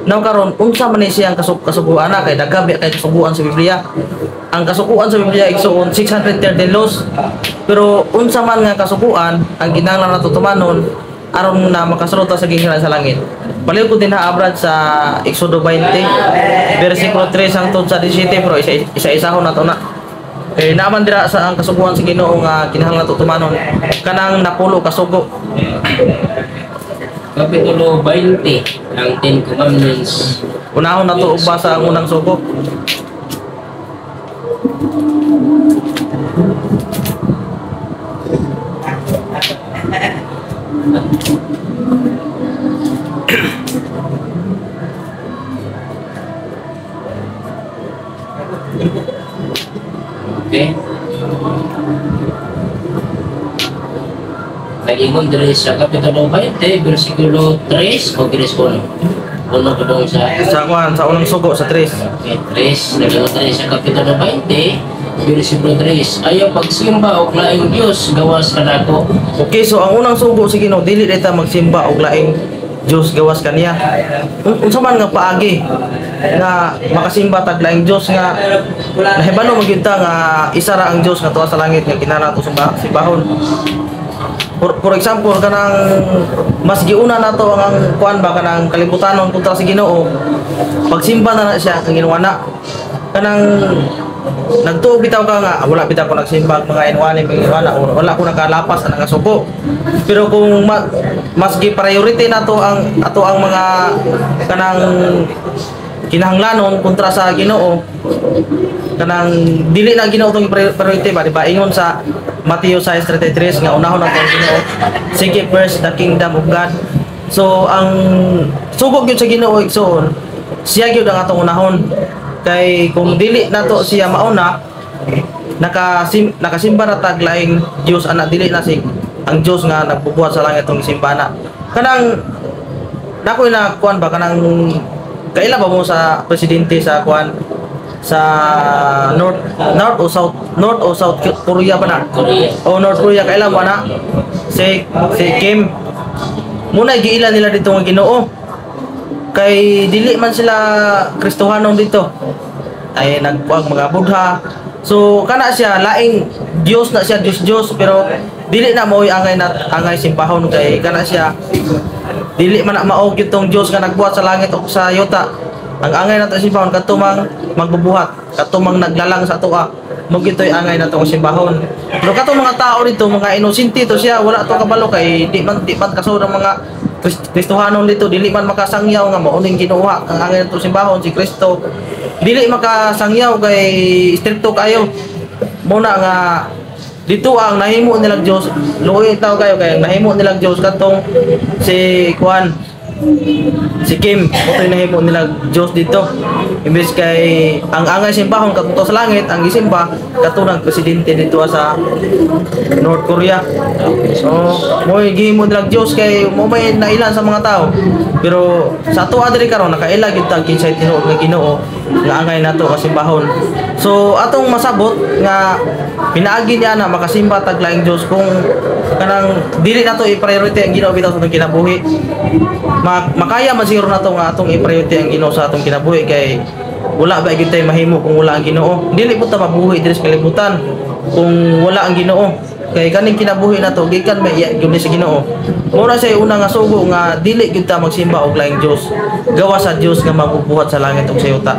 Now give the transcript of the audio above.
Now karon unsa man ni siyang kasuguan na kay daghabi kay kasuguan sa Biblia. Ang kasuguan sa Biblia igsoon 613 laws. Pero unsa man nga kasuguan ang kinahanglan nato tumanon aron na makasulota sa gingharian sa langit. Baliw ko din haabrat sa Exodo 20 bersikulo 3 hangtod sa 17 pero isa-isahon nato na. Naman dira sa ang kasuguan sa Ginoo nga kinahanglan nato tumanon kanang napulo kasugo. Kapitulo 20 ng Ten Commandments. Unahon na to basa ang unang sugo. Okay. Nag-ingon diri sa Kapitulo 20, versikulo 3 o 3 Uno ko dong sa Sa unang sugo sa 3. okay, 3. Nag-ingon diri sa Kapitulo 20, versikulo 3. Ayaw pagsimba og laing Dios gawas kanako. Okay, so ang unang sugo sa Ginoo dili dita magsimba og laing Dios gawas kaniya. Unsa man nga paagi nga makasimba tag laing Dios nga nahibalo mo gyud ta nga isa ra ang Dios nga tuwa sa langit nga kinahanglan nato simbahon. For example kanang mas giuna nato ang kuan ba kanang kalibutanon kontra sa Ginoo. Pagsimba na siya kang ginuwana. Kanang nagtuog bitaw ka nga wala bitaw ko nagsimba mga inwani wala ko nakalapas ang sugo. Pero kung mas gi-priority nato ang mga kanang kinahanglanon kontra sa Ginoo kanang dili na Ginoo tong priority ba di ba ingon sa Matthew 6:33 nga unahon nato ang Ginoo, seek ye first the kingdom of God. So ang sugog gyud sa Ginoo igsoon siya gyud ang atong unahon kay kung dili nato siya mauna nakasimba na tag laing Dios ana dili na si ang Dios nga nagbubuhat sa langit tong simba na kanang nakoy na kuan ba kanang kaila ba mo sa presidente sa kuan sa North o South Korea ba na? Korea. O North Korea kaila ba na? Si Kim muna giila nila dito nga Ginoo. Kay dili man sila Kristohanon dito. Ay nagkuag mga Buddha. So kana siya laing Dios na siya Dios pero dili na mo'y angay simpahon kay kana siya dili man na maog itong Dios nga nagbuhat sa langit o sa yuta. Ang angay nato simbahon katumang magbubuhat, katumang naglalang sa tuwa. Mug ito'y angay nato simbahon. Pero katong mga tao dito, mga inosente to siya, wala to kabalo kay di man kasud ang mga Kristohanon dito, dili man makasangyaw nga mauning ginuha ang angay nato simbahon si Kristo. Dili makasangyaw kay stricto kayo. Muna nga dito ang nahimo nilang Dios, luoy tao kayo kay nahimo nilang Dios katong si Kim, ito yung nahimo nila Diyos dito. Imbes kay ang angay simbahon katuto sa langit, ang isimba katunang presidente dito sa North Korea. So, mo'y gihimo nila Diyos kay mo may nailan sa mga tao. Pero sa ato adiri karon nakaila gyud tag kinsay tinuod nga Ginoo nga angay nato kasimbahon. So atong masabot nga pinaagi niya na makasimba tag laing Dios kung kanang dili nato i-priority ang Ginoo bitaw sa atong kinabuhi. Makaya man siguro nato nga atong i-priority ang Ginoo sa atong kinabuhi kay wala ba gyud tay mahimo kung wala ang Ginoo. Dili po ta mabuhi diri sa kalibutan kung wala ang Ginoo. Kay kaning kinabuhi nato gikan may gyud sa Ginoo. Mura say una nga sugo nga dili gyud ta magsimba og laing Dios. Gawa sa Dios nga mabubuhat sa langit ug sa yuta.